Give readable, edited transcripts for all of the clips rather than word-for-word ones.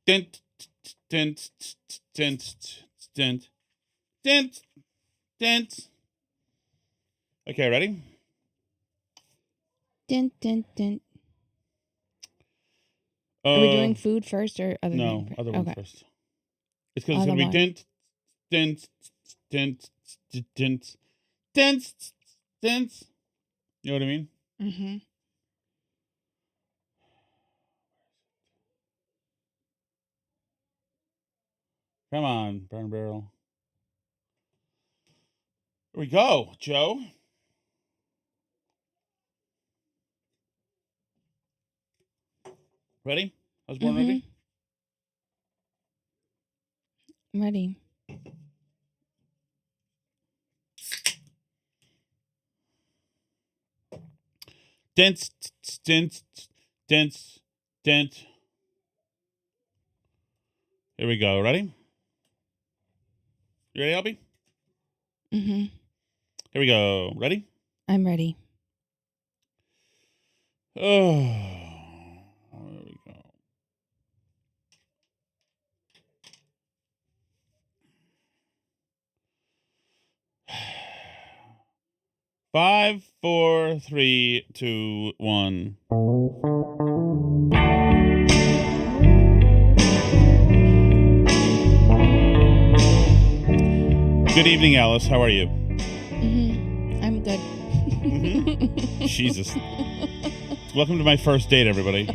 Dent, dent, dent, dent, dent, dent. Okay, ready? Dent, dent, dent. Are we doing food first or other No, thing first? other one Okay. first. It's because it's going to be dent, dent, dent, dent, dent, dent. You know what I mean? Mm-hmm. Come on, burn barrel. Here we go, Joe. Ready? I was born ready? I'm ready. Dent, dent, dent, dent. Here we go. Ready? You ready, Albie? Mm-hmm. Here we go. Ready? I'm ready. Oh, there we go. Five, 4, 3, 2, 1. Good evening, Alice. How are you? I'm good. Jesus. Welcome to my first date, everybody.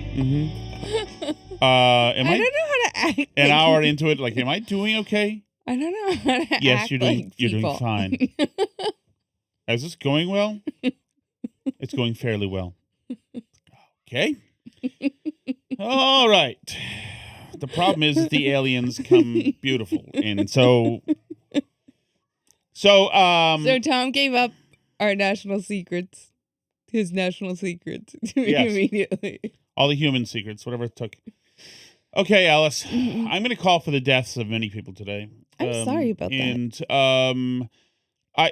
I don't know how to act. An hour into it, like, am I doing okay? I don't know how to act. Yes, you're doing. Like you're people. doing fine. Is this going well? It's going fairly well. Okay. All right. The problem is the aliens come beautiful, and so Tom gave up our national secrets, his national secrets, to me yes. immediately. All the human secrets, whatever it took. Okay, Alice, I'm going to call for the deaths of many people today. I'm sorry about that. And I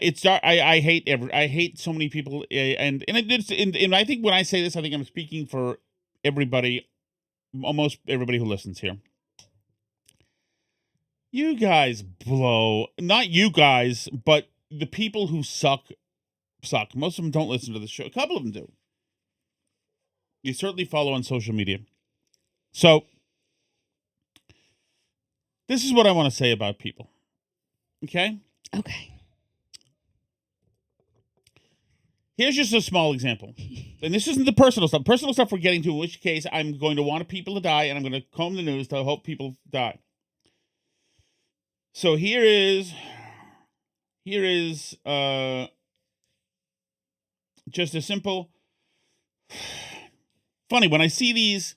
hate so many people, and I think when I say this, I think I'm speaking for everybody, almost everybody who listens here. You guys blow. Not you guys, but the people who suck. Most of them don't listen to the show. A couple of them do. You certainly follow on social media. So, this is what I want to say about people. Okay? Okay. Here's just a small example. And this isn't the personal stuff. Personal stuff we're getting to, in which case I'm going to want people to die, and I'm going to comb the news to hope people die. So here is just a simple funny when I see these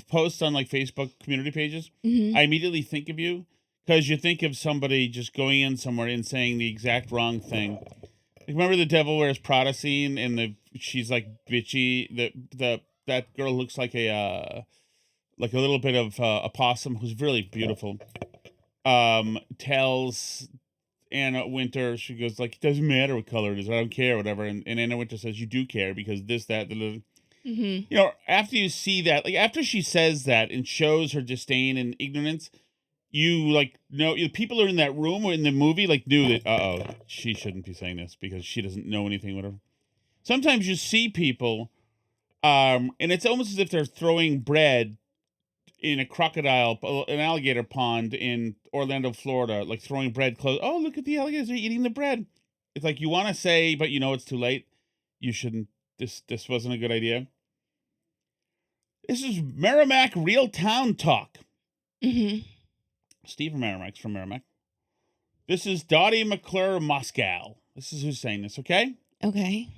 posts on like Facebook community pages, I immediately think of you because you think of somebody just going in somewhere and saying the exact wrong thing. Remember the Devil Wears Prada scene, and she's like bitchy. That girl looks like a little bit of a possum who's really beautiful. Tells Anna Wintour, she goes like, it doesn't matter what color it is, I don't care, whatever. And Anna Wintour says, you do care because this, that, the. You know, after you see that, like after she says that and shows her disdain and ignorance, you like know people are in that room or in the movie like knew that she shouldn't be saying this because she doesn't know anything, whatever. Sometimes you see people, and it's almost as if they're throwing bread in an alligator pond in Orlando, Florida, like throwing bread close. Oh, look at the alligators, they're eating the bread. It's like you want to say, but you know it's too late. You shouldn't. This wasn't a good idea. This is Merrimack Real Town Talk. Steve Merrimack's from Merrimack. This is Dottie McClure Moscow. This is who's saying this, okay? Okay.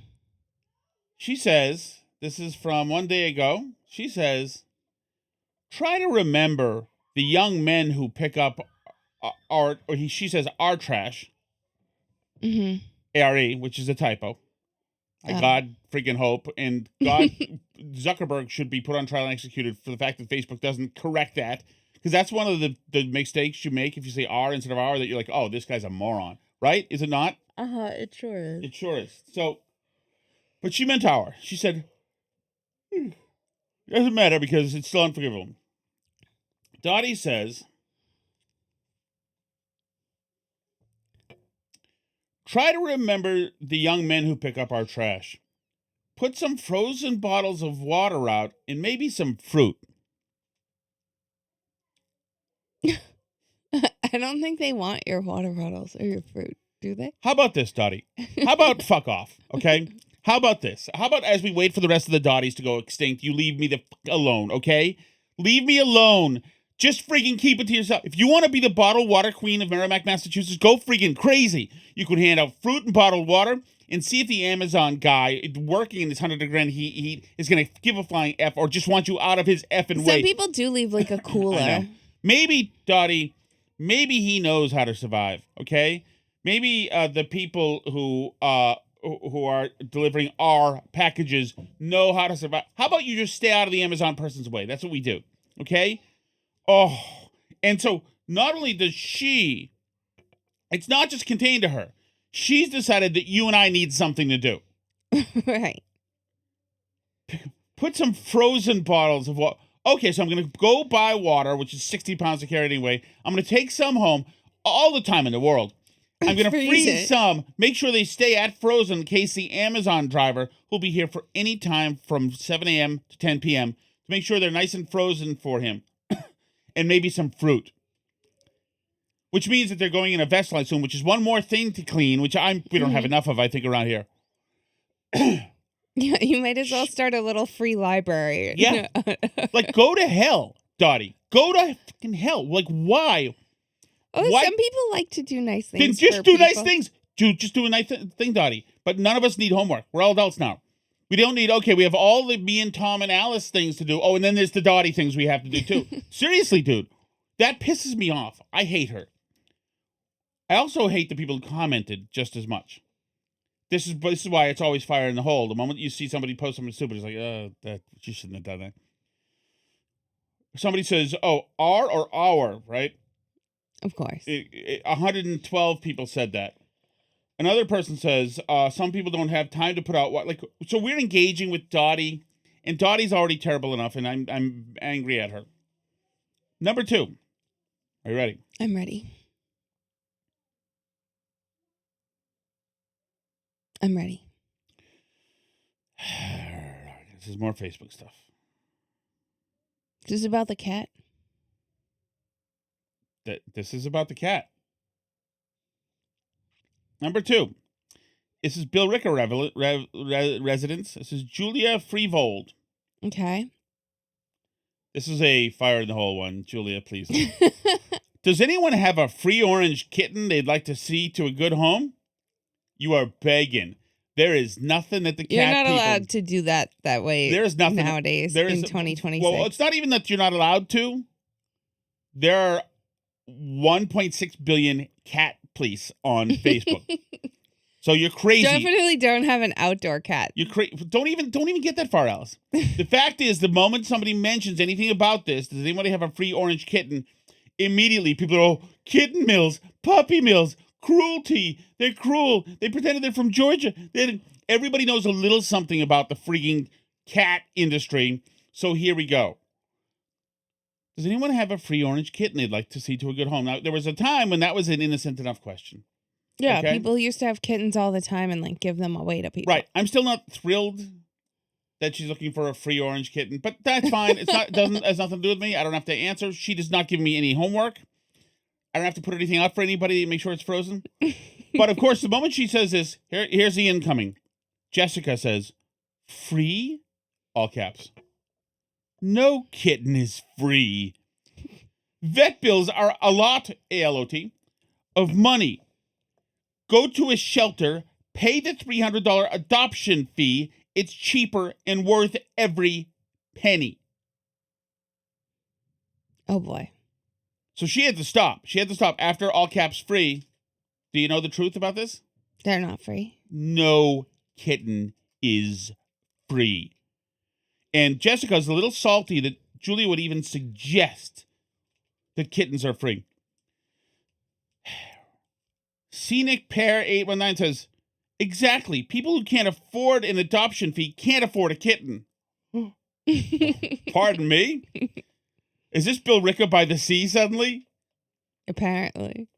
She says, this is from one day ago. She says, try to remember the young men who pick up she says, our trash. ARE, which is a typo. God freaking hope. And God, Zuckerberg should be put on trial and executed for the fact that Facebook doesn't correct that. Because that's one of the mistakes you make if you say R instead of R, that you're like, oh, this guy's a moron. Right? Is it not? It sure is. It sure is. So, but she meant our. She said, it doesn't matter because it's still unforgivable. Dottie says, try to remember the young men who pick up our trash. Put some frozen bottles of water out and maybe some fruit. I don't think they want your water bottles or your fruit, do they? How about this, Dottie? How about fuck off, okay? How about this? How about as we wait for the rest of the Dotties to go extinct, you leave me the fuck alone, okay? Leave me alone. Just freaking keep it to yourself. If you want to be the bottled water queen of Merrimack, Massachusetts, go freaking crazy. You could hand out fruit and bottled water and see if the Amazon guy working in this 100-degree heat is going to give a flying F or just want you out of his effing way. Some people do leave like a cooler. I know. Maybe, Dottie, maybe he knows how to survive, okay? Maybe the people who are delivering our packages know how to survive. How about you just stay out of the Amazon person's way? That's what we do, okay? Oh, and so not only does she, it's not just contained to her. She's decided that you and I need something to do. Right. Put some frozen bottles of water. Okay, so I'm going to go buy water, which is 60 pounds to carry anyway. I'm going to take some home all the time in the world. I'm going to freeze some, make sure they stay at frozen in case the Amazon driver will be here for any time from 7 a.m. to 10 p.m. to make sure they're nice and frozen for him. And maybe some fruit. Which means that they're going in a vessel, I assume, which is one more thing to clean, which we don't have enough of, I think, around here. Yeah, you might as well start a little free library. Yeah. Like, go to hell, Dottie. Go to fucking hell. Like, why? Oh, why? Some people like to do nice things. Then just do nice things. Just do a nice thing, Dottie. But none of us need homework. We're all adults now. We don't need, okay, we have all the me and Tom and Alice things to do. Oh, and then there's the Dottie things we have to do, too. Seriously, dude. That pisses me off. I hate her. I also hate the people who commented just as much. This is why it's always fire in the hole. The moment you see somebody post something stupid, it's like, that you shouldn't have done that. Somebody says, oh, our or our, right? Of course. 112 people said that. Another person says, some people don't have time to put out what, like, so we're engaging with Dottie, and Dottie's already terrible enough, and I'm angry at her. Number 2. Are you ready? I'm ready. I'm ready. This is more Facebook stuff. Is this about the cat? This is about the cat. Number 2. This is Bill Ricker residence. This is Julia Freevold. Okay. This is a fire in the hole one. Julia, please. Does anyone have a free orange kitten they'd like to see to a good home? You are begging. There is nothing that the cat You're not people, allowed to do that way. There's nothing nowadays in 2026. Well, it's not even that you're not allowed to. There are 1.6 billion cat police on Facebook. So you're crazy. Definitely don't have an outdoor cat. You're don't even get that far, Alice. The fact is, the moment somebody mentions anything about this, does anybody have a free orange kitten? Immediately, people are, oh, kitten mills, puppy mills, cruelty. They're cruel. They pretended they're from Georgia. Everybody knows a little something about the freaking cat industry. So here we go. Does anyone have a free orange kitten they'd like to see to a good home? Now, there was a time when that was an innocent enough question. Yeah, okay? People used to have kittens all the time and like give them away to people. Right. I'm still not thrilled that she's looking for a free orange kitten, but that's fine. It has nothing to do with me. I don't have to answer. She does not give me any homework. I don't have to put anything out for anybody to make sure it's frozen. But of course, the moment she says this, here's the incoming. Jessica says, free? All caps. No kitten is free. Vet bills are a lot, A-L-O-T, of money. Go to a shelter, pay the $300 adoption fee. It's cheaper and worth every penny. Oh, boy. So she had to stop. She had to stop after all caps free. Do you know the truth about this? They're not free. No kitten is free. And Jessica's a little salty that Julia would even suggest that kittens are free. Scenic Pear 819 says, exactly. People who can't afford an adoption fee can't afford a kitten. Pardon me? Is this Bill Ricca by the sea suddenly? Apparently.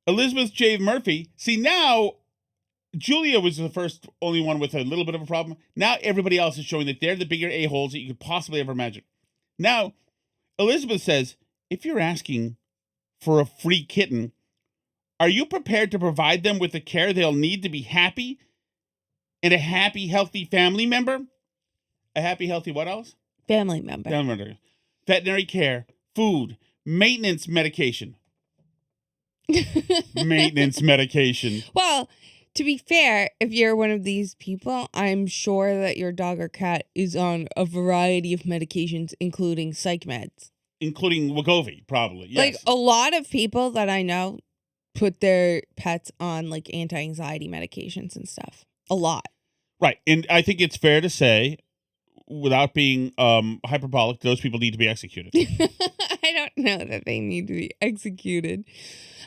Elizabeth J. Murphy. See, now Julia was the only one with a little bit of a problem. Now everybody else is showing that they're the bigger a-holes that you could possibly ever imagine. Now, Elizabeth says, if you're asking for a free kitten, are you prepared to provide them with the care they'll need to be happy and a happy, healthy family member? A happy, healthy what else? Family member. Family member. Veterinary care, food, maintenance medication. Maintenance medication. Well, to be fair, if you're one of these people, I'm sure that your dog or cat is on a variety of medications, including psych meds. Including Wegovy, probably, yes. Like, a lot of people that I know put their pets on, like, anti-anxiety medications and stuff. A lot. Right, and I think it's fair to say, without being hyperbolic, those people need to be executed. I don't know that they need to be executed.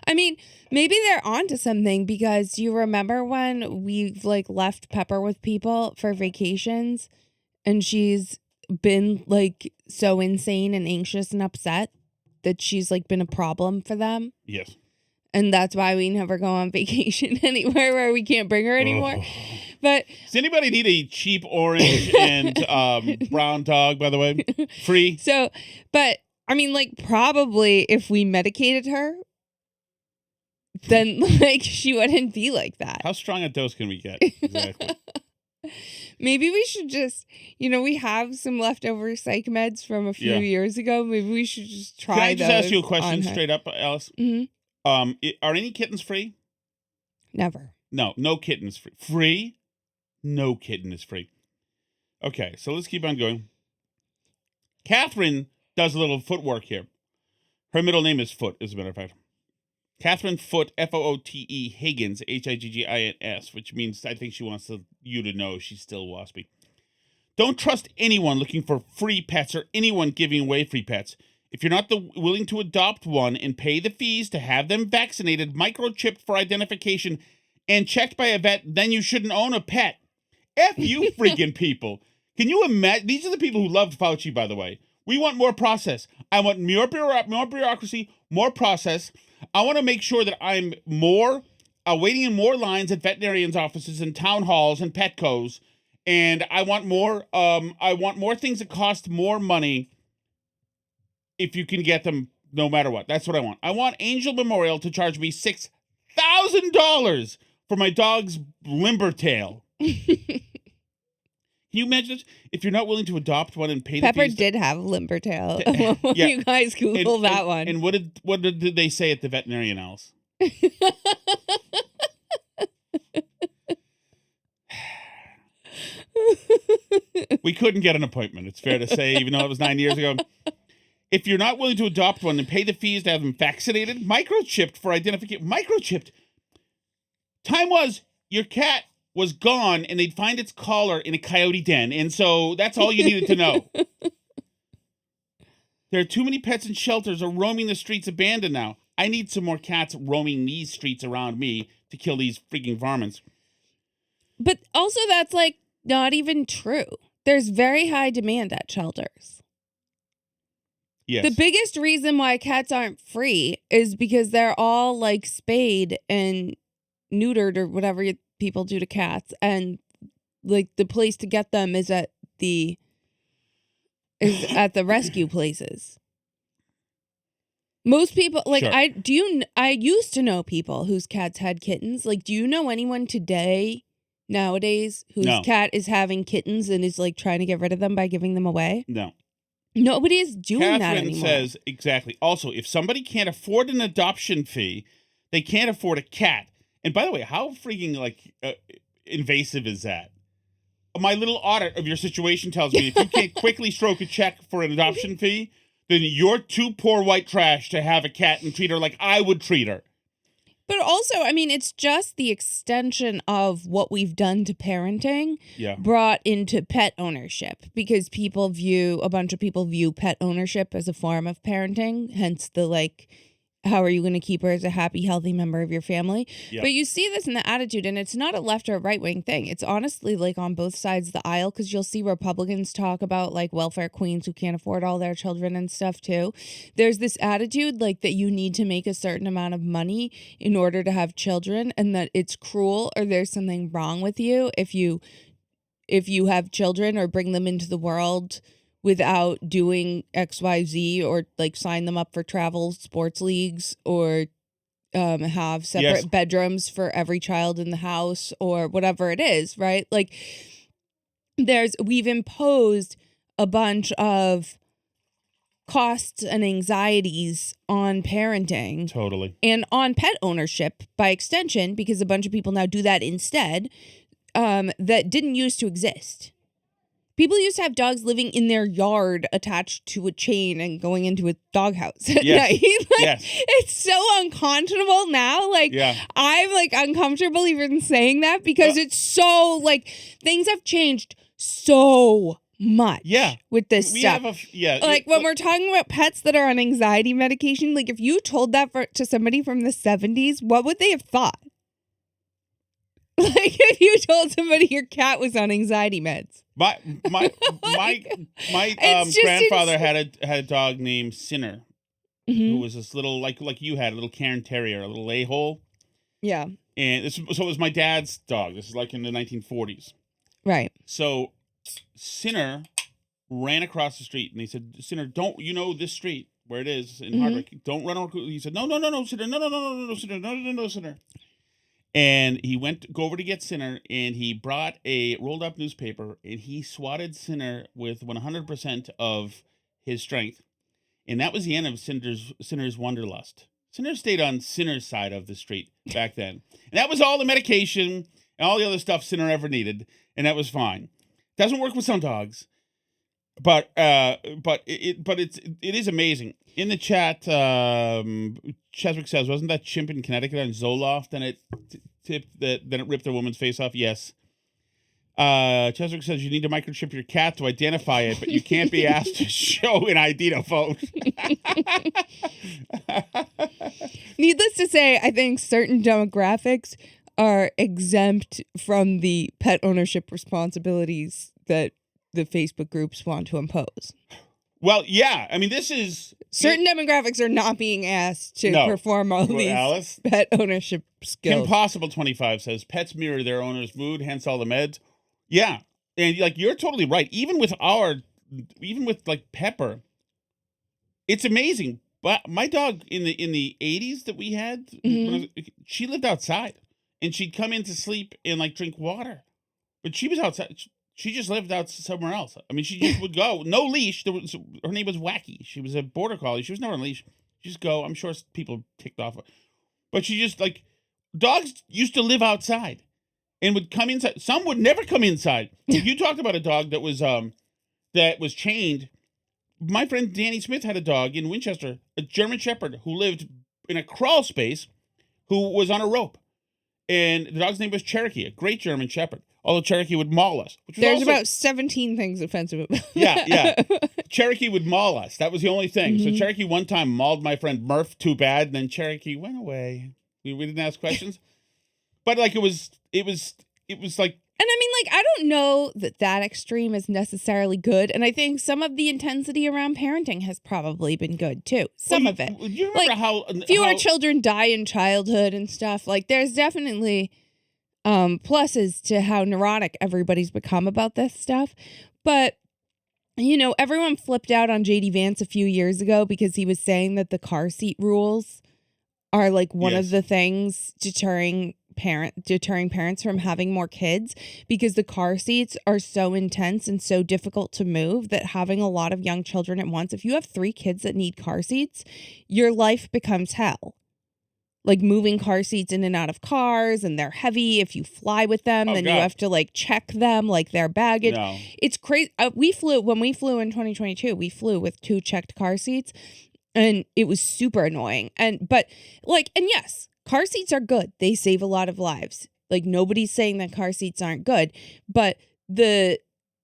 I mean, maybe they're onto something, because you remember when we've like left Pepper with people for vacations and she's been like so insane and anxious and upset that she's like been a problem for them? Yes. And that's why we never go on vacation anywhere where we can't bring her anymore. But does anybody need a cheap orange and brown dog, by the way? Free? So, but I mean, like, probably if we medicated her, then like she wouldn't be like that. How strong a dose can we get? Exactly. Maybe we should just, we have some leftover psych meds from a few years ago. Maybe we should just try. Can I just ask you a question straight up, Alice? Mm-hmm. Are any kittens free? Never. No kitten is free. Free? No kitten is free. Okay, so let's keep on going. Catherine does a little footwork here. Her middle name is Foot, as a matter of fact. Catherine Foot, Foote Higgins, Higgins, which means I think she wants you to know she's still waspy. Don't trust anyone looking for free pets or anyone giving away free pets. If you're not willing to adopt one and pay the fees to have them vaccinated, microchipped for identification, and checked by a vet, then you shouldn't own a pet. F you freaking people. Can you imagine? These are the people who loved Fauci, by the way. We want more process. I want more bureaucracy, more process. I want to make sure that I'm waiting in more lines at veterinarians' offices and town halls and Petcos. And I want more things that cost more money if you can get them no matter what. That's what I want. I want Angel Memorial to charge me $6,000 for my dog's limber tail. Can you imagine this? If you're not willing to adopt one and pay the Pepper fees... did have limber tail. You guys Google that one. And what did they say at the veterinarian, Alice? We couldn't get an appointment, it's fair to say, even though it was 9 years ago. If you're not willing to adopt one and pay the fees to have them vaccinated, microchipped for identification... Microchipped? Time was, your cat was gone and they'd find its collar in a coyote den. And so that's all you needed to know. There are too many pets in shelters or roaming the streets abandoned now. I need some more cats roaming these streets around me to kill these freaking varmints. But also that's like not even true. There's very high demand at shelters. Yes. The biggest reason why cats aren't free is because they're all like spayed and neutered or whatever people do to cats, and like the place to get them is at the rescue places. Most people like sure. I used to know people whose cats had kittens. Like, do you know anyone nowadays whose cat is having kittens and is like trying to get rid of them by giving them away? No. Nobody is doing that anymore. Catherine says, exactly. Also, if somebody can't afford an adoption fee, they can't afford a cat. And by the way, how freaking invasive is that? My little audit of your situation tells me if you can't quickly stroke a check for an adoption fee, then you're too poor white trash to have a cat and treat her like I would treat her. But also, I mean, it's just the extension of what we've done to parenting brought into pet ownership, because a bunch of people view pet ownership as a form of parenting, hence the like how are you going to keep her as a happy, healthy member of your family? Yep. But you see this in the attitude, and it's not a left or right wing thing. It's honestly like on both sides of the aisle, because you'll see Republicans talk about like welfare queens who can't afford all their children and stuff too. There's this attitude like that you need to make a certain amount of money in order to have children, and that it's cruel or there's something wrong with you if you have children or bring them into the world without doing XYZ, or like sign them up for travel sports leagues, or have separate bedrooms for every child in the house, or whatever it is, right? Like we've imposed a bunch of costs and anxieties on parenting. Totally. And on pet ownership by extension, because a bunch of people now do that instead, that didn't used to exist. People used to have dogs living in their yard attached to a chain and going into a doghouse at night. Like, it's so unconscionable now. Like, I'm like uncomfortable even saying that, because it's so like things have changed so much with this stuff. Like when we're talking about pets that are on anxiety medication, like if you told that to somebody from the 70s, what would they have thought? Like if you told somebody your cat was on anxiety meds. My grandfather had a dog named Sinner, who was this little like you had, a little Cairn Terrier, a little a-hole. Yeah. And so it was my dad's dog. This is like in the 1940s. Right. So Sinner ran across the street, and he said, "Sinner, don't you know this street where it is in Hardwick? Don't run over." He said, "No, Sinner, no, Sinner, no, Sinner." And he went go over to get Sinner, and he brought a rolled up newspaper, and he swatted Sinner with 100% of his strength. And that was the end of Sinner's wanderlust. Sinner stayed on Sinner's side of the street back then. And that was all the medication and all the other stuff Sinner ever needed, and that was fine. Doesn't work with some dogs. But it is amazing. In the chat, Cheswick says, wasn't that chimp in Connecticut on Zoloft and it then it ripped a woman's face off? Yes. Cheswick says you need to microchip your cat to identify it, but you can't be asked to show an ID to vote. Needless to say, I think certain demographics are exempt from the pet ownership responsibilities that the Facebook groups want to impose. Well, yeah. I mean, this is... Certain demographics are not being asked to perform all these pet ownership skills. Kim Possible 25 says, pets mirror their owner's mood, hence all the meds. Yeah. And like, you're totally right. Even with like Pepper, it's amazing. But my dog in the 80s that we had, she lived outside. And she'd come in to sleep and like drink water. But she was outside. She just lived out somewhere else. I mean, she just would go. No leash. Her name was Wacky. She was a border collie. She was never on a leash. She'd just go. I'm sure people ticked off. But she just, like, dogs used to live outside and would come inside. Some would never come inside. You talked about a dog that was chained. My friend Danny Smith had a dog in Winchester, a German Shepherd, who lived in a crawl space, who was on a rope. And the dog's name was Cherokee, a great German Shepherd. Although Cherokee would maul us. There's about 17 things offensive about Yeah. Cherokee would maul us. That was the only thing. So Cherokee one time mauled my friend Murph too bad, and then Cherokee went away. We didn't ask questions. But like it was like... And I mean, like, I don't know that extreme is necessarily good. And I think some of the intensity around parenting has probably been good, too. Some of it. You remember how fewer children die in childhood and stuff. Like, there's definitely pluses to how neurotic everybody's become about this stuff. But, you know, everyone flipped out on J.D. Vance a few years ago because he was saying that the car seat rules are, like, one of the things deterring parents from having more kids, because the car seats are so intense and so difficult to move that having a lot of young children at once, if you have 3 kids that need car seats, your life becomes hell. Like moving car seats in and out of cars, and they're heavy. If you fly with them, then you have to like check them, like their baggage. No. It's crazy. When we flew in 2022, we flew with 2 checked car seats, and it was super annoying. And yes, car seats are good. They save a lot of lives. Like, nobody's saying that car seats aren't good, but the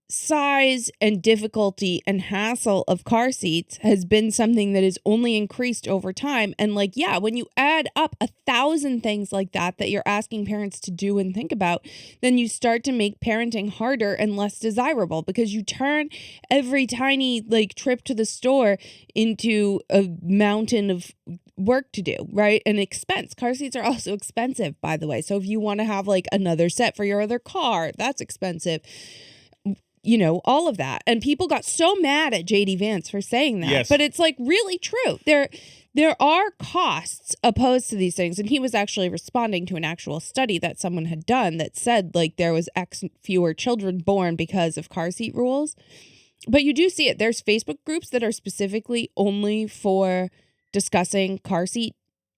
size and difficulty and hassle of car seats has been something that has only increased over time. And like, yeah, when you add up 1,000 things like that you're asking parents to do and think about, then you start to make parenting harder and less desirable, because you turn every tiny like trip to the store into a mountain of work to do, right? And expense. Car seats are also expensive, by the way. So if you want to have like another set for your other car, that's expensive. You know, all of that. And people got so mad at JD Vance for saying that. Yes. But it's like really true. There are costs opposed to these things. And he was actually responding to an actual study that someone had done that said like there was X fewer children born because of car seat rules. But you do see it. There's Facebook groups that are specifically only for discussing car seat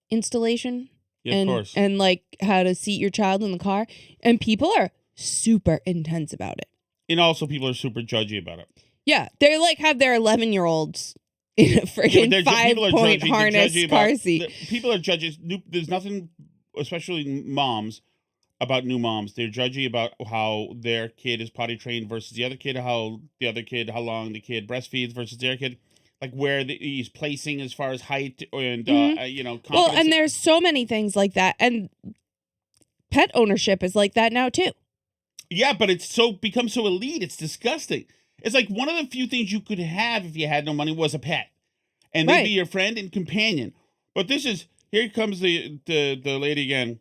installation Of course. and like how to seat your child in the car. And people are super intense about it. And also people are super judgy about it. Yeah, they like have their 11-year-olds in a freaking 5-point harness car seat. People are judges. There's nothing, especially moms, about new moms. They're judgy about how their kid is potty trained versus the other kid, how long the kid breastfeeds versus their kid, like where he's placing as far as height and confidence. Well, and there's so many things like that, and pet ownership is like that now too. Yeah, but it's become so elite. It's disgusting. It's like one of the few things you could have if you had no money was a pet, and they'd be your friend and companion. But here comes the lady again.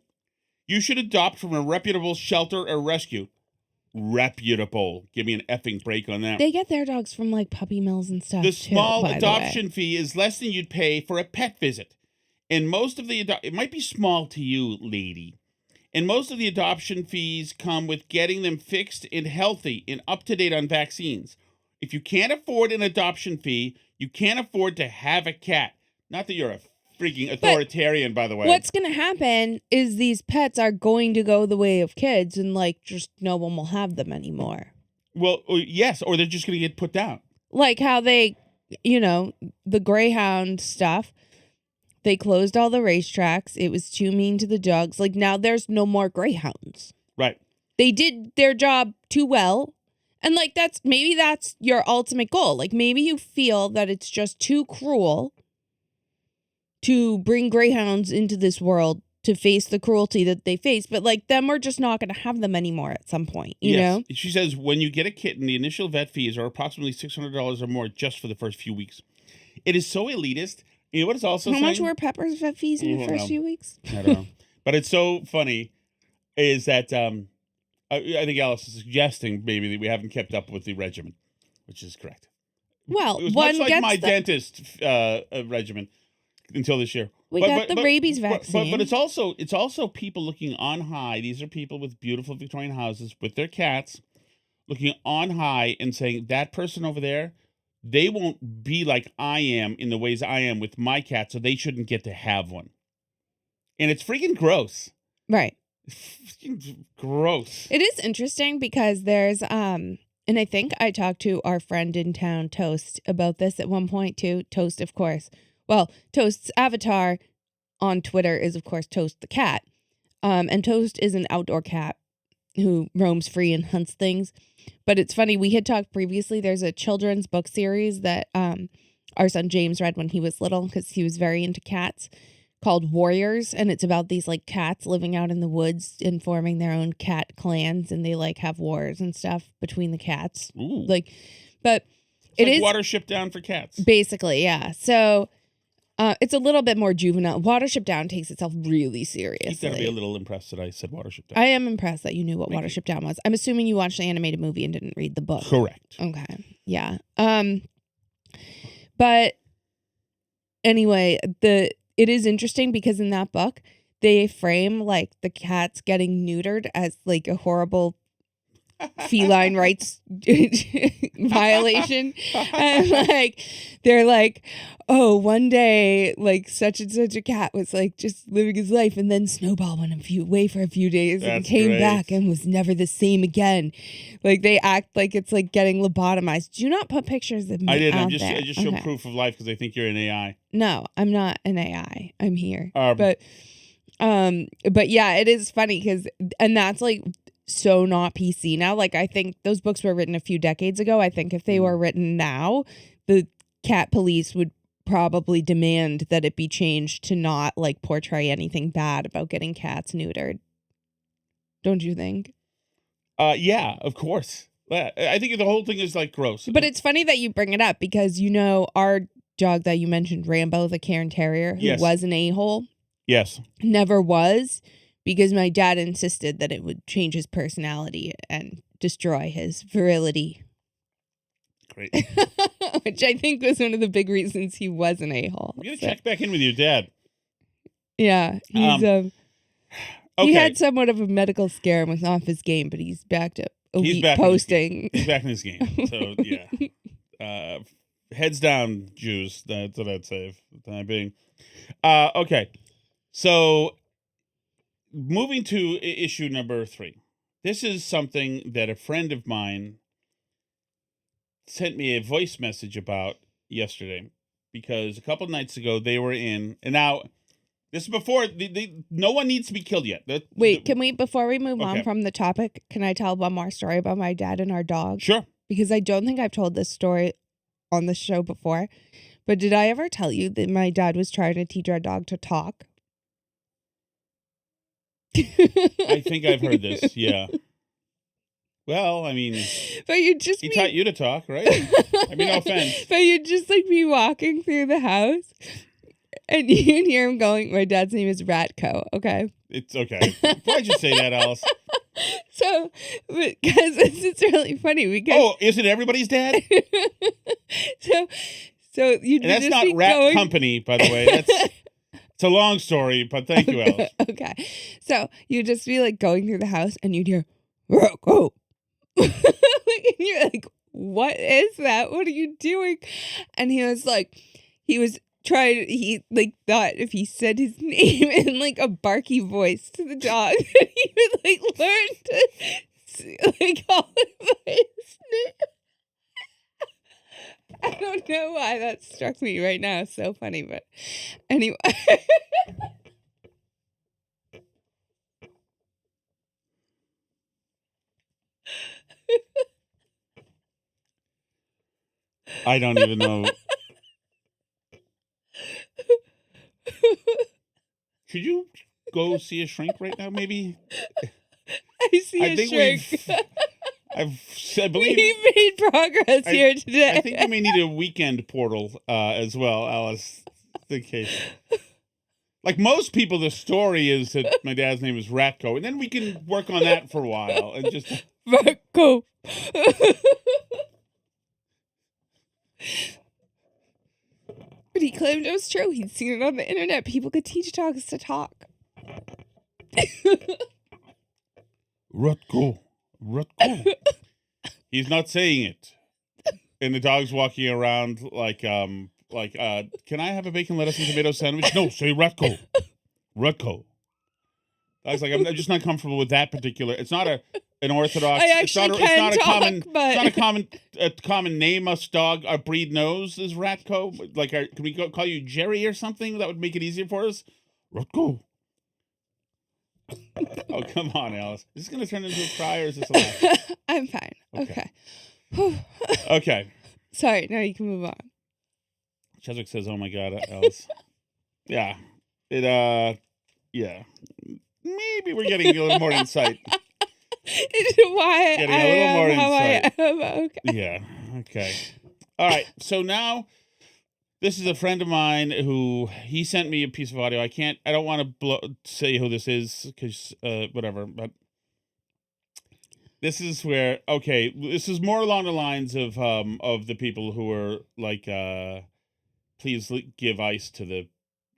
You should adopt from a reputable shelter or rescue. Reputable. Give me an effing break on that. They get their dogs from like puppy mills and stuff. The small adoption fee is less than you'd pay for a pet visit, and most of it might be small to you, lady. And most of the adoption fees come with getting them fixed and healthy and up to date on vaccines. If you can't afford an adoption fee, you can't afford to have a cat. Not that you're a freaking authoritarian, by the way. What's going to happen is these pets are going to go the way of kids, and like just no one will have them anymore. Well, yes, or they're just going to get put down. Like how they, the Greyhound stuff. They closed all the racetracks. It was too mean to the dogs. Like now there's no more Greyhounds. Right. They did their job too well. And like that's your ultimate goal. Like maybe you feel that it's just too cruel to bring Greyhounds into this world to face the cruelty that they face. But like them, we're just not going to have them anymore at some point, you know? She says when you get a kitten, the initial vet fees are approximately $600 or more just for the first few weeks. It is so elitist. You know what it's also How saying? much were Pepper's vet fees in the first few weeks? I don't know. But it's so funny is that I think Alice is suggesting maybe that we haven't kept up with the regimen, which is correct. Well, it was one much like gets my dentist regimen until this year. We got the rabies vaccine. But it's also people looking on high. These are people with beautiful Victorian houses with their cats looking on high and saying, that person over there, they won't be like I am in the ways I am with my cat, so they shouldn't get to have one. And it's freaking gross. Right. Freaking gross. It is interesting because there's, and I think I talked to our friend in town, Toast, about this at one point too. Toast, of course. Well, Toast's avatar on Twitter is, of course, Toast the cat. And Toast is an outdoor cat who roams free and hunts things. But it's funny, we had talked previously, there's a children's book series that our son James read when he was little because he was very into cats, called Warriors. And it's about these like cats living out in the woods and forming their own cat clans. And they like have wars and stuff between the cats. Ooh. But it's like Watership Down for cats. Basically, yeah. So it's a little bit more juvenile. Watership Down takes itself really seriously. He's going to be a little impressed that I said Watership Down. I am impressed that you knew what Watership Down was. I'm assuming you watched the animated movie and didn't read the book. Correct. Okay. Yeah. But anyway, it is interesting because in that book, they frame like the cats getting neutered as like a horrible feline rights violation. And like they're like, oh, one day like such and such a cat was like just living his life, and then Snowball went away for a few days and came back and was never the same again. Like they act like it's like getting lobotomized. Do not put pictures of me. I did. I just show proof of life because I think you're an AI. No, I'm not an AI. I'm here. But yeah, it is funny because, and that's like, so not PC now. Like, I think those books were written a few decades ago. I think if they were written now, the cat police would probably demand that it be changed to not like portray anything bad about getting cats neutered. Don't you think? Yeah, of course. I think the whole thing is like gross. But it's funny that you bring it up because our dog that you mentioned, Rambo, the Cairn Terrier, who was an a-hole. Yes. Never was, because my dad insisted that it would change his personality and destroy his virility. Great. Which I think was one of the big reasons he was an a-hole. I'm going to check back in with your dad. Yeah. He's okay. He had somewhat of a medical scare and was off his game, but he's back to elite posting. He's back in his game. So, yeah. Heads down, Jews. That's what I'd say for the time being. Okay. So, moving to issue number 3. This is something that a friend of mine sent me a voice message about yesterday, because a couple of nights ago they were in, and now this is before no one needs to be killed yet. Before we move on from the topic, can I tell one more story about my dad and our dog? Sure. Because I don't think I've told this story on the show before, but did I ever tell you that my dad was trying to teach our dog to talk? I think I've heard this, yeah. Well, I mean, but he taught you to talk, right? I mean, no offense. But you'd just like be walking through the house, and you'd hear him going, my dad's name is Ratco, okay? It's okay. Why'd you say that, Alice? So, because it's really funny because... Oh, is it everybody's dad? So you. And that's not Rat Company, by the way. It's a long story, but thank you, Alice. Okay. So you'd just be like going through the house and you'd hear, Ratco. And you're like, what is that? What are you doing? And he was thought if he said his name in like a barky voice to the dog, that he would like learn to like call him by his name. I don't know why that struck me right now. It's so funny, but anyway. I don't even know. Should you go see a shrink right now, maybe? I believe we made progress here today. I think you may need a weekend portal as well, Alice. In case. Like most people, the story is that my dad's name is Ratco, and then we can work on that for a while and just Ratco. But he claimed it was true. He'd seen it on the internet. People could teach dogs to talk. Ratco. He's not saying it. And the dog's walking around like, can I have a bacon, lettuce, and tomato sandwich? No, say Ratco. Ratco. I was like, I'm just not comfortable with that particular. It's not an orthodox. It's not a common name a dog, a breed knows is Ratco. Like, can we call you Jerry or something? That would make it easier for us. Ratco. Oh, come on, Alice. Is this going to turn into a cry or is this a laugh? I'm fine. Okay. Okay. Sorry, now you can move on. Cheswick says, oh my God, Alice. Yeah. Yeah. Maybe we're getting a little more insight. Why getting a little more insight. I am. Okay. Yeah. Okay. All right. So now, this is a friend of mine who he sent me a piece of audio. I don't want to say who this is because whatever. But this is where this is more along the lines of the people who are like, please give ice to the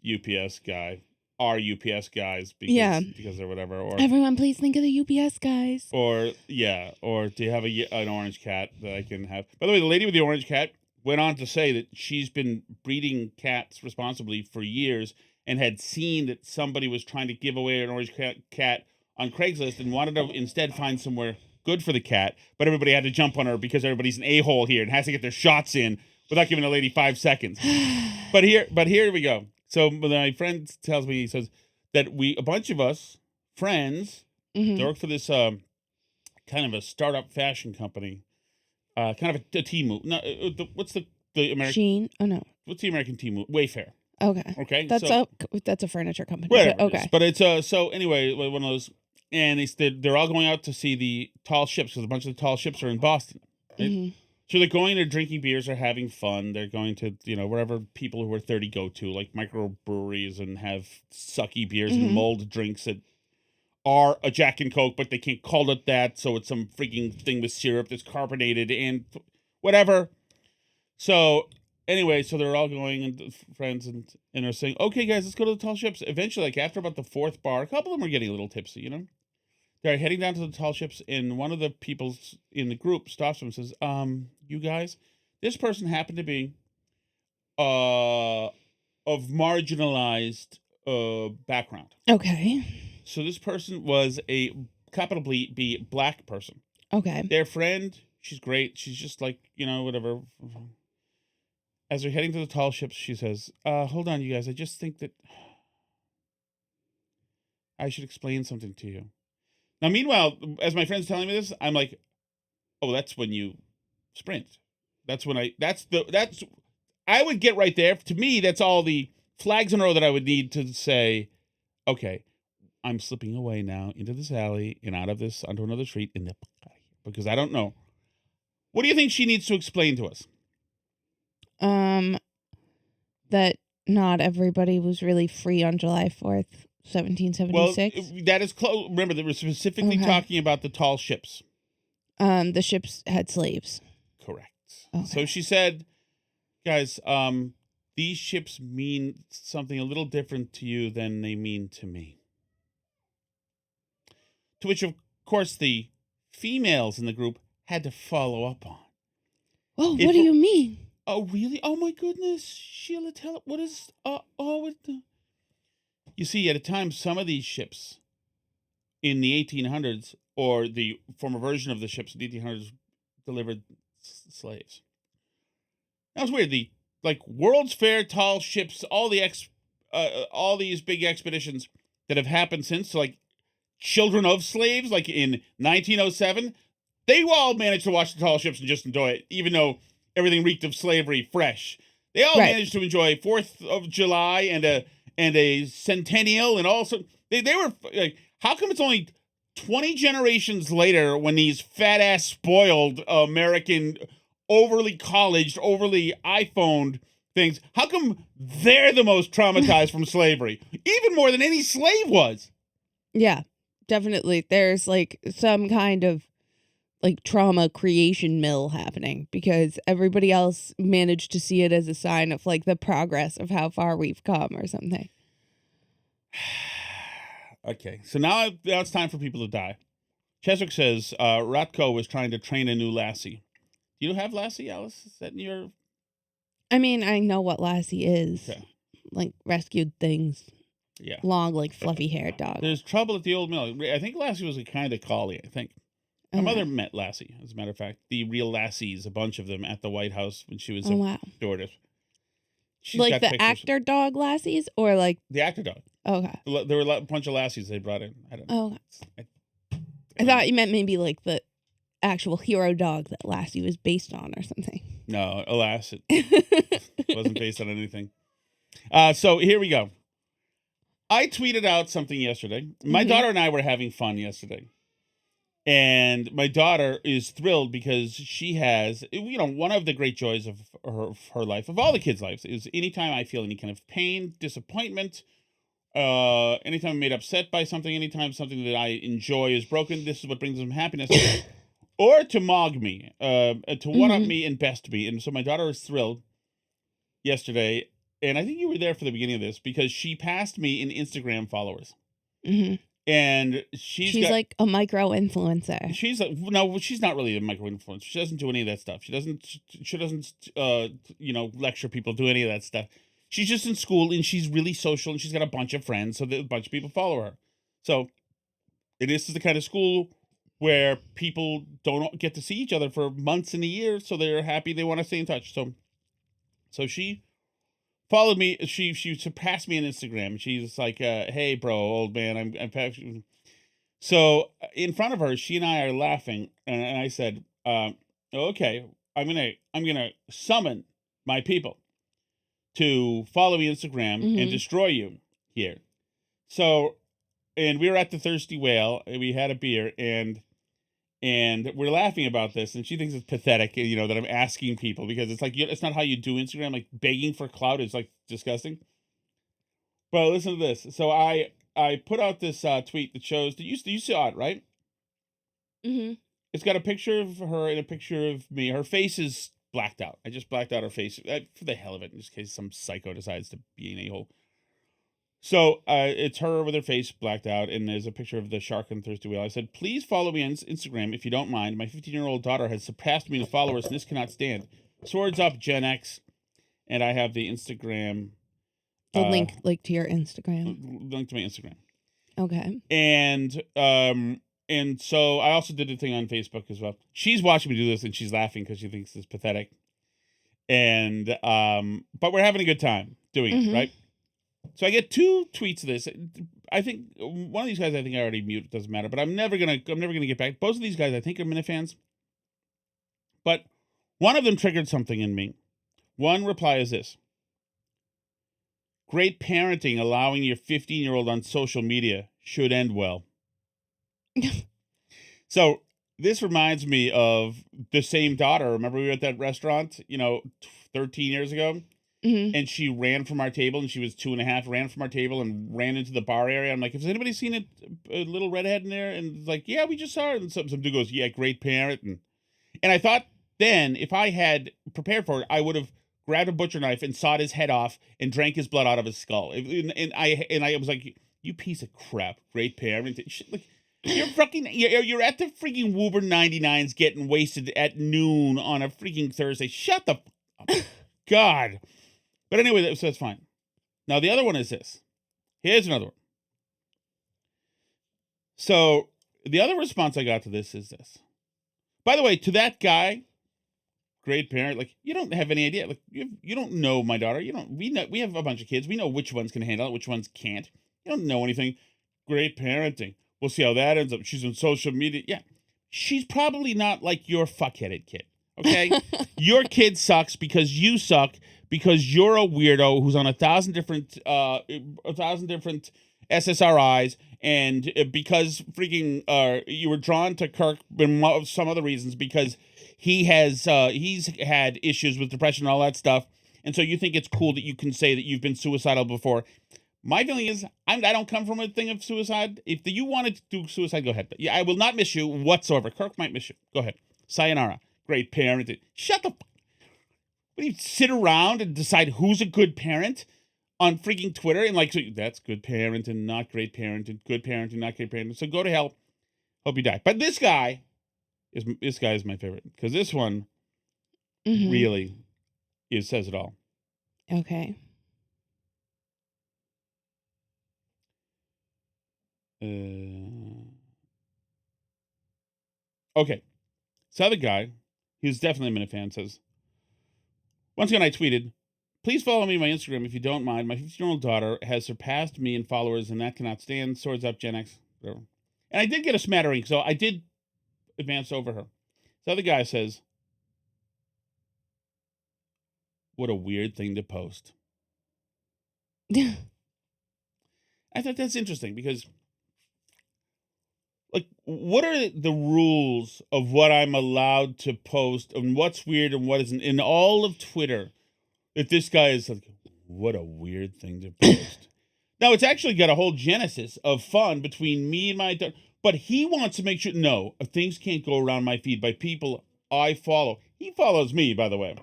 UPS guy. Our UPS guys because they're whatever. Or everyone, please think of the UPS guys. Or do you have an orange cat that I can have? By the way, the lady with the orange cat went on to say that she's been breeding cats responsibly for years and had seen that somebody was trying to give away an orange cat on Craigslist and wanted to instead find somewhere good for the cat, but everybody had to jump on her because everybody's an a-hole here and has to get their shots in without giving the lady 5 seconds. But here we go. So my friend tells me, he says that a bunch of us friends, they work for this kind of a startup fashion company, kind of a team move. No, what's the American? Shein? Oh no. What's the American team move? Wayfair. Okay. Okay. That's a furniture company. Whatever. But okay. But it's so anyway, one of those, and they're all going out to see the tall ships because a bunch of the tall ships are in Boston. Right? Mm-hmm. So they're going, they're drinking beers, they're having fun. They're going to, wherever people who are 30 go to, like microbreweries, and have sucky beers and mulled drinks that are a Jack and Coke, but they can't call it that, so it's some freaking thing with syrup that's carbonated and whatever. So anyway, so they're all going, and friends, and they're saying, okay, guys, let's go to the tall ships. Eventually, like after about the fourth bar, a couple of them are getting a little tipsy, They're heading down to the tall ships, and one of the people in the group stops them and says, you guys, this person happened to be of marginalized background. Okay. So this person was a capital B black person. Okay. Their friend, she's great. She's just like, whatever. As they're heading to the tall ships, she says, hold on, you guys. I just think that I should explain something to you. Now, meanwhile, as my friend's telling me this, I'm like, oh, that's when you sprint. That's when I would get right there. To me, that's all the flags in a row that I would need to say, okay, I'm slipping away now into this alley and out of this onto another street because I don't know. What do you think she needs to explain to us? That not everybody was really free on July 4th, 1776. Well, that is close. Remember, they were specifically talking about the tall ships. The ships had slaves. Correct. Okay. So she said, guys, these ships mean something a little different to you than they mean to me. To which, of course, the females in the group had to follow up on. Oh, what do you mean? Oh, really? Oh, my goodness. Sheila, what is... You see, at a time, some of these ships in the 1800s, or the former version of the ships in the 1800s, delivered slaves. That was weird. The World's Fair, tall ships, all these big expeditions that have happened since, so children of slaves, like in 1907, they all managed to watch the tall ships and just enjoy it, even though everything reeked of slavery fresh. They all managed to enjoy 4th of July and a centennial, and also they were like, how come it's only 20 generations later when these fat ass spoiled American overly colleged, overly iPhoned things, how come they're the most traumatized from slavery? Even more than any slave was. Yeah, definitely. There's some kind of trauma creation mill happening because everybody else managed to see it as a sign of the progress of how far we've come or something. Okay, so now it's time for people to die. Cheswick says Ratko was trying to train a new lassie. Do you have lassie, Alice? Is that in your... I mean, I know what lassie is. Okay. Rescued things. Yeah. Long, fluffy haired dog. There's trouble at the old mill. I think Lassie was a kind of collie, I think. My mother met Lassie, as a matter of fact. The real Lassies, a bunch of them, at the White House when she was a stewardess. The actor dog Lassies, or the actor dog. Okay. There were a bunch of Lassies they brought in. I don't know. Oh. I thought you meant maybe the actual hero dog that Lassie was based on or something. No, alas, it wasn't based on anything. So here we go. I tweeted out something yesterday. My daughter and I were having fun yesterday. And my daughter is thrilled because she has, one of the great joys of her life, of all the kids' lives, is anytime I feel any kind of pain, disappointment, anytime I'm made upset by something, anytime something that I enjoy is broken, this is what brings them happiness. Or to mog me, to one-up me and best me. And so my daughter is thrilled yesterday. And I think you were there for the beginning of this because she passed me in Instagram followers. Mm-hmm. And she's a micro influencer. She's not really a micro influencer. She doesn't do any of that stuff. She doesn't lecture people, do any of that stuff. She's just in school and she's really social and she's got a bunch of friends, so a bunch of people follow her. So this is the kind of school where people don't get to see each other for months and a year, so they're happy, they want to stay in touch. So she followed me. She surpassed me on Instagram. She's like, "Hey, bro, old man, I'm So in front of her, she and I are laughing, and I said, "Okay, I'm gonna summon my people to follow me on Instagram and Mm-hmm. destroy you here." So, and we were at the Thirsty Whale, and we had a beer, and we're laughing about this, and she thinks it's pathetic, that I'm asking people, because it's like it's not how you do Instagram. Like begging for clout is like disgusting. But listen to this. So I put out this tweet that shows that you saw it, right? Mm-hmm. It's got a picture of her and a picture of me. Her face is blacked out. I just blacked out her face for the hell of it, in case some psycho decides to be an a-hole. So it's her with her face blacked out, and there's a picture of the shark on Thirsty Whale. I said, "Please follow me on Instagram if you don't mind. My 15-year-old daughter has surpassed me in followers, and this cannot stand. Swords up, Gen X." And I have the Instagram. The link to your Instagram. Link to my Instagram. Okay. And so I also did a thing on Facebook as well. She's watching me do this, and she's laughing because she thinks it's pathetic. And but we're having a good time doing it, right? So I get 2 tweets of this. I think one of these guys I already muted. Doesn't matter. But I'm never gonna get back. Both of these guys I think are Minifans. But one of them triggered something in me. One reply is this: "Great parenting, allowing your 15-year-old on social media should end well." So this reminds me of the same daughter. Remember we were at that restaurant, 13 years ago? Mm-hmm. And she ran from our table, and she was 2.5, ran from our table and ran into the bar area. I'm like, "Has anybody seen a little redhead in there?" And it's like, "Yeah, we just saw her." And some dude goes, "Yeah, great parent." And I thought then, if I had prepared for it, I would have grabbed a butcher knife and sawed his head off and drank his blood out of his skull. And I was like, "You piece of crap, great parent." Like, you're at the freaking Woober 99s getting wasted at noon on a freaking Thursday. Shut the up. God. But anyway, so that's fine. Now, the other one is this. Here's another one. So the other response I got to this is this. By the way, to that guy, great parent, like, you don't have any idea. Like, you don't know my daughter. We have a bunch of kids. We know which ones can handle it, which ones can't. You don't know anything. Great parenting. We'll see how that ends up. She's on social media. Yeah. She's probably not like your fuckheaded kid. Okay? Your kid sucks because you suck, because you're a weirdo who's on 1,000 different SSRIs, and because freaking you were drawn to Kirk for some other reasons, because he's had issues with depression and all that stuff, and so you think it's cool that you can say that you've been suicidal before. My feeling is I don't come from a thing of suicide. If you wanted to do suicide, go ahead. But yeah, I will not miss you whatsoever. Kirk might miss you. Go ahead. Sayonara. Great parent. Shut the. What do you sit around and decide who's a good parent on freaking Twitter, and like, so that's good parent and not great parent, and good parent and not great parent. So go to hell. Hope you die. But this guy is my favorite, because this one really says it all. Okay. Okay. So other guy, he's definitely a Minifan, says, "Once again I tweeted, please follow me on my Instagram if you don't mind. My 15-year-old daughter has surpassed me in followers, and that cannot stand. Swords up, Gen X." Whatever. And I did get a smattering, so I did advance over her. The other guy says, "What a weird thing to post." I thought that's interesting, because, like, what are the rules of what I'm allowed to post, and what's weird and what isn't in all of Twitter? That this guy is like, what a weird thing to post. Now, it's actually got a whole genesis of fun between me and my daughter, but he wants to make sure, no, things can't go around my feed by people I follow. He follows me, by the way.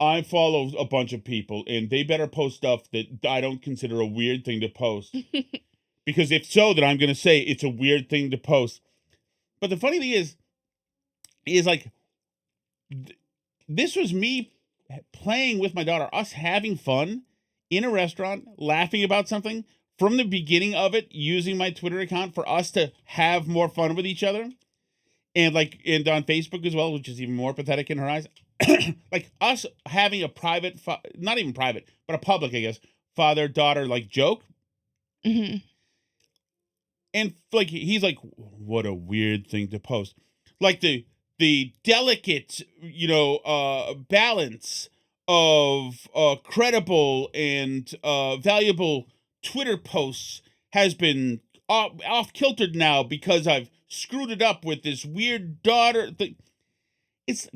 I follow a bunch of people, and they better post stuff that I don't consider a weird thing to post. Because if so, then I'm going to say it's a weird thing to post. But the funny thing is like, this was me playing with my daughter, us having fun in a restaurant, laughing about something from the beginning of it, using my Twitter account for us to have more fun with each other. And on Facebook as well, which is even more pathetic in her eyes. Like us having a private, not even private, but a public, I guess, father-daughter like joke. And like he's like, what a weird thing to post. Like the delicate, balance of credible and valuable Twitter posts has been off kiltered now because I've screwed it up with this weird daughter thing. It's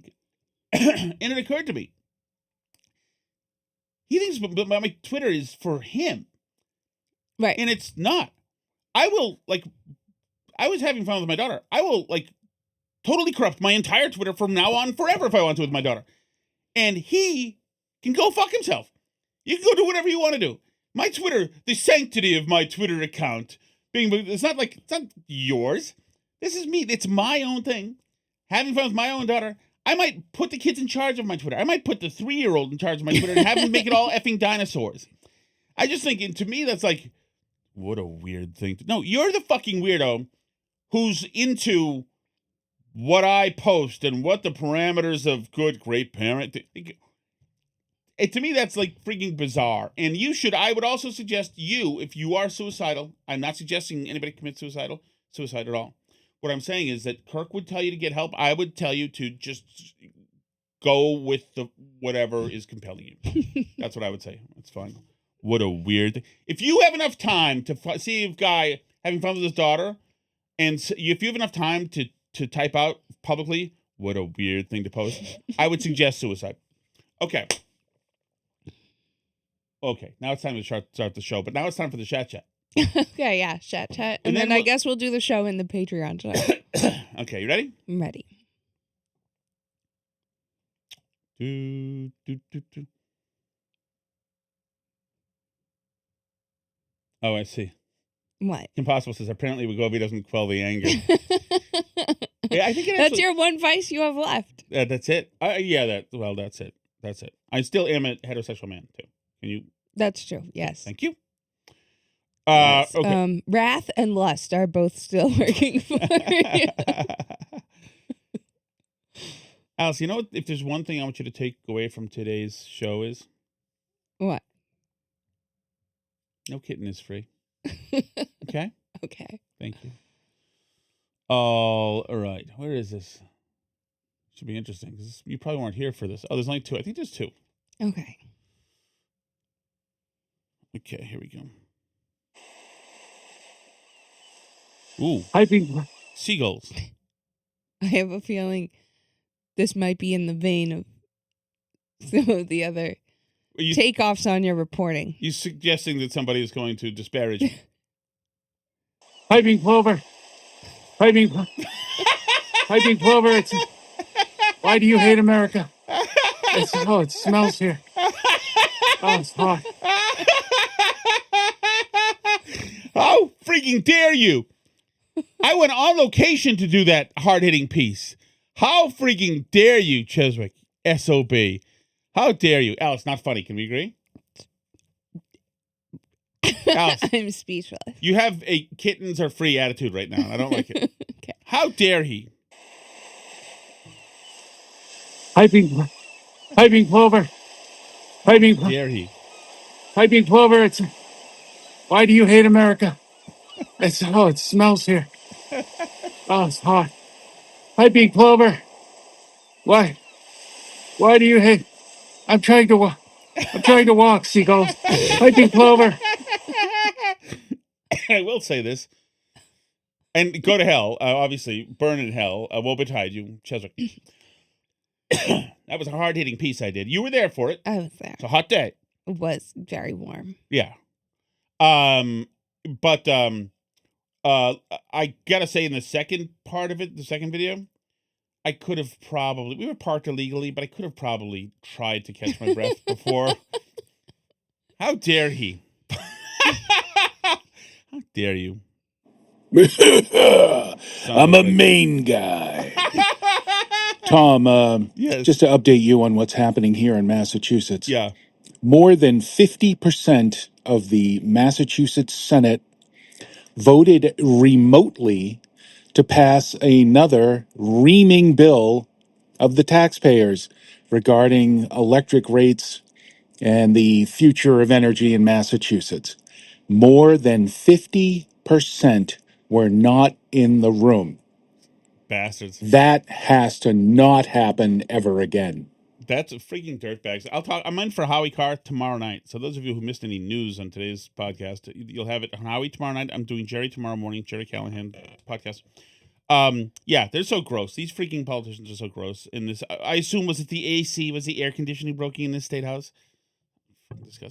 and it occurred to me. He thinks my Twitter is for him. Right. And it's not. I will, I was having fun with my daughter. I will, totally corrupt my entire Twitter from now on forever if I want to with my daughter. And he can go fuck himself. You can go do whatever you want to do. My Twitter, the sanctity of my Twitter account, it's not yours. This is me. It's my own thing. Having fun with my own daughter. I might put the kids in charge of my Twitter. I might put the 3-year-old in charge of my Twitter and have him make it all effing dinosaurs. I just think, to me, that's what a weird thing to... No, you're the fucking weirdo who's into what I post and what the parameters of great parent... To me, that's freaking bizarre. And I would also suggest if you are suicidal, I'm not suggesting anybody commit suicide at all. What I'm saying is that Kirk would tell you to get help. I would tell you to just go with whatever is compelling you. That's what I would say. It's fine. What a weird thing. If you have enough time to see a guy having fun with his daughter, and if you have enough time to type out publicly, what a weird thing to post, I would suggest suicide. Okay. Now it's time to start the show, but now it's time for the chat. Okay, yeah, chat. And then I guess we'll do the show in the Patreon tonight. Okay, you ready? I'm ready. Oh, I see. What? Impossible says apparently Wegovy doesn't quell the anger. Yeah, I think that's your one vice you have left. That's it. That's it. That's it. I still am a heterosexual man too. Can you? That's true. Yes. Thank you. Yes. Okay. Wrath and lust are both still working for you. Alice, you know what? If there's one thing I want you to take away from today's show is what? No kitten is free. Okay. Okay. Thank you. All right. Where is this? Should be interesting because you probably weren't here for this. Oh, there's only 2. I think there's 2. Okay. Okay, here we go. Ooh. Seagulls. I have a feeling this might be in the vein of some of the other takeoffs on your reporting. You suggesting that somebody is going to disparage me? Piping plover. Piping plover. Why do you hate America? It smells here. Oh, it's hot. How freaking dare you? I went on location to do that hard-hitting piece. How freaking dare you, Cheswick? SOB. How dare you? Alice, not funny. Can we agree? Alice, I'm speechless. You have a kittens are free attitude right now. I don't like it. Okay. How dare he? Piping plover. Dare he? Piping plover. Why do you hate America? It smells here. Oh, it's hot. Piping plover. Why do you hate? I'm trying to walk, seagulls. Piping plover. I will say this. And go to hell. Obviously, burn in hell. Woe betide you, Cheswick. That was a hard-hitting piece I did. You were there for it. I was there. It's a hot day. It was very warm. Yeah. But I gotta say, in the second part of it, the second video, I could have probably... We were parked illegally, but I could have probably tried to catch my breath before. How dare he? How dare you? I'm a Maine guy. Tom, yes. Just to update you on what's happening here in Massachusetts. Yeah. More than 50% of the Massachusetts Senate voted remotely to pass another reaming bill of the taxpayers regarding electric rates and the future of energy in Massachusetts. More than 50% were not in the room. Bastards. That has to not happen ever again. That's a freaking dirtbags. I'm in for Howie Carr tomorrow night. So those of you who missed any news on today's podcast, you'll have it on Howie tomorrow night. I'm doing Jerry tomorrow morning, Jerry Callahan podcast. Yeah, they're so gross. These freaking politicians are so gross. In this, I assume, was it the AC? Was the air conditioning broken in this state house?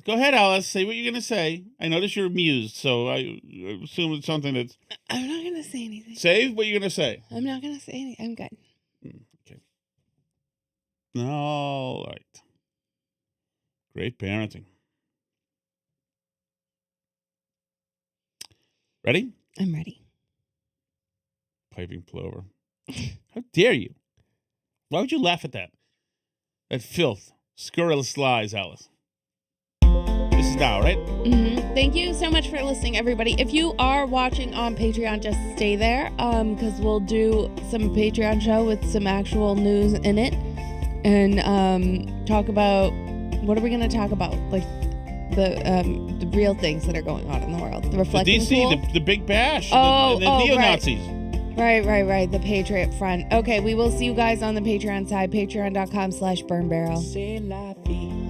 Go ahead, Alice. Say what you're gonna say. I notice you're amused, so I assume it's something that's. I'm not gonna say anything. Say what you're gonna say. I'm not gonna say anything. I'm good. Okay. All right. Great parenting. Ready? I'm ready. Piping plover. How dare you? Why would you laugh at that? That filth. Scurrilous lies, Alice. This is now, right? Mm-hmm. Thank you so much for listening, everybody. If you are watching on Patreon, just stay there, because we'll do some Patreon show with some actual news in it, and talk about, what are we going to talk about? Like the real things that are going on in the world. The reflecting the DC, pool? the big bash, the neo-Nazis. Right. The Patriot Front. Okay, we will see you guys on the Patreon side. Patreon.com/burnbarrel. C'est la vie.